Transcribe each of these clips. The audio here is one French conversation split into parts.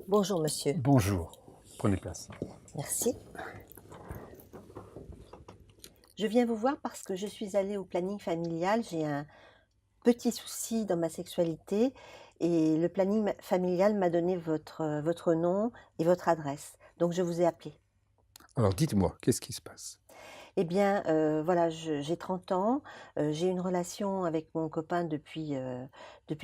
Bonjour monsieur. Bonjour, prenez place. Merci. Je viens vous voir parce que je suis allée au planning familial. J'ai un petit souci dans ma sexualité et le planning familial m'a donné votre nom et votre adresse. Donc je vous ai appelé. Alors dites-moi, qu'est-ce qui se passe? Eh bien, voilà, j'ai 30 ans, j'ai une relation avec mon copain depuis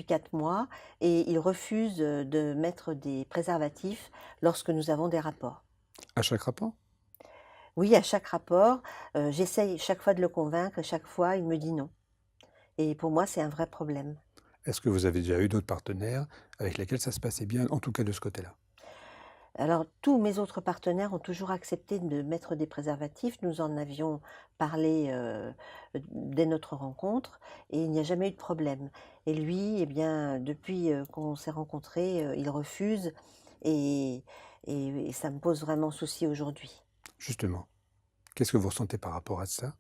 4 mois et il refuse, de mettre des préservatifs lorsque nous avons des rapports. À chaque rapport? Oui, à chaque rapport, j'essaye chaque fois de le convaincre et chaque fois il me dit non et pour moi, c'est un vrai problème. Est-ce que vous avez déjà eu d'autres partenaires avec lesquels ça se passait bien, en tout cas de ce côté-là? Alors tous mes autres partenaires ont toujours accepté de mettre des préservatifs. Nous en avions parlé, dès notre rencontre et il n'y a jamais eu de problème et lui, eh bien, depuis, qu'on s'est rencontrés, il refuse et et ça me pose vraiment souci aujourd'hui. Justement, qu'est-ce que vous ressentez par rapport à ça?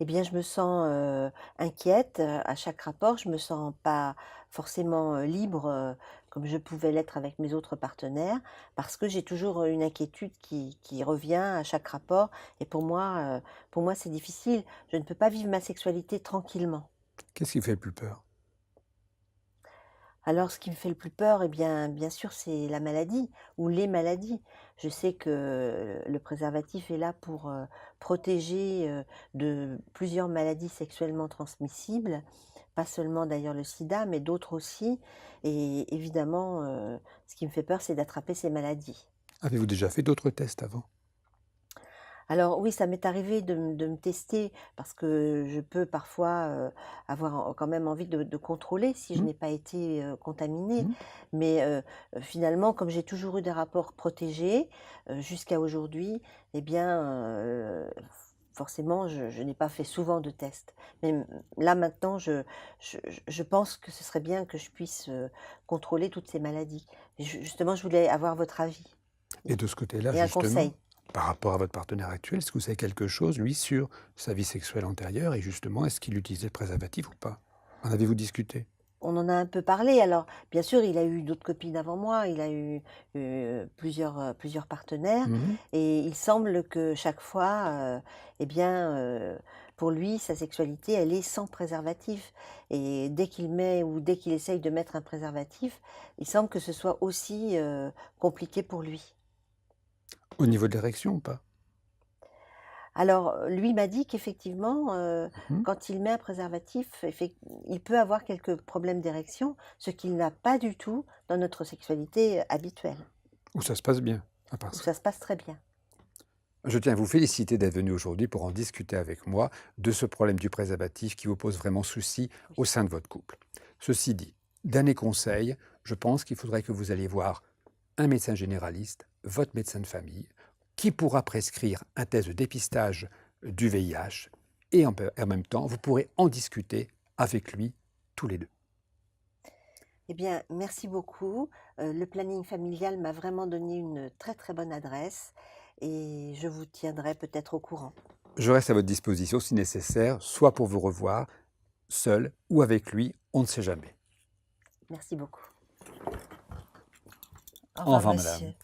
Eh bien, je me sens, inquiète, à chaque rapport. Je me sens pas forcément, libre, comme je pouvais l'être avec mes autres partenaires, parce que j'ai toujours, une inquiétude qui revient à chaque rapport et pour moi, c'est difficile. Je ne peux pas vivre ma sexualité tranquillement. Qu'est-ce qui fait le plus peur? Alors ce qui me fait le plus peur, eh bien sûr, c'est la maladie ou les maladies. Je sais que le préservatif est là pour, protéger, de plusieurs maladies sexuellement transmissibles, pas seulement d'ailleurs le sida, mais d'autres aussi et évidemment, ce qui me fait peur, c'est d'attraper ces maladies. Avez-vous déjà fait d'autres tests avant? Alors oui, ça m'est arrivé de me tester parce que je peux parfois, avoir quand même envie de contrôler si je Mmh? n'ai pas été, contaminée. Mmh? Mais, finalement, comme j'ai toujours eu des rapports protégés, jusqu'à aujourd'hui, eh bien, forcément, je n'ai pas fait souvent de tests. Mais là maintenant, je pense que ce serait bien que je puisse, contrôler toutes ces maladies. Et justement, je voulais avoir votre avis Et de ce côté-là, et un justement, conseil. par rapport à votre partenaire actuel, est-ce que vous savez quelque chose, lui, sur sa vie sexuelle antérieure et justement, est-ce qu'il utilisait le préservatif ou pas? En avez-vous discuté? On en a un peu parlé. Alors, bien sûr, il a eu d'autres copines avant moi, il a eu, plusieurs partenaires Mmh. et il semble que chaque fois, eh bien, pour lui, sa sexualité, elle est sans préservatif et dès qu'il met ou dès qu'il essaye de mettre un préservatif, il semble que ce soit aussi, compliqué pour lui. Au niveau de l'érection ou pas? Alors, lui m'a dit qu'effectivement, Mmh. quand il met un préservatif, il peut avoir quelques problèmes d'érection, ce qu'il n'a pas du tout dans notre sexualité, habituelle, Où ça se passe bien, à part où ça? ça se passe très bien. Je tiens à vous féliciter d'être venu aujourd'hui pour en discuter avec moi de ce problème du préservatif qui vous pose vraiment souci au Oui. sein de votre couple. Ceci dit, dernier conseil, je pense qu'il faudrait que vous alliez voir un médecin généraliste, votre médecin de famille, qui pourra prescrire un test de dépistage du VIH et en même temps, vous pourrez en discuter avec lui tous les deux. Eh bien, merci beaucoup. Le planning familial m'a vraiment donné une très, très bonne adresse et je vous tiendrai peut-être au courant. Je reste à votre disposition si nécessaire, soit pour vous revoir, seul ou avec lui, on ne sait jamais. Merci beaucoup. Au Au revoir, revoir, monsieur. madame.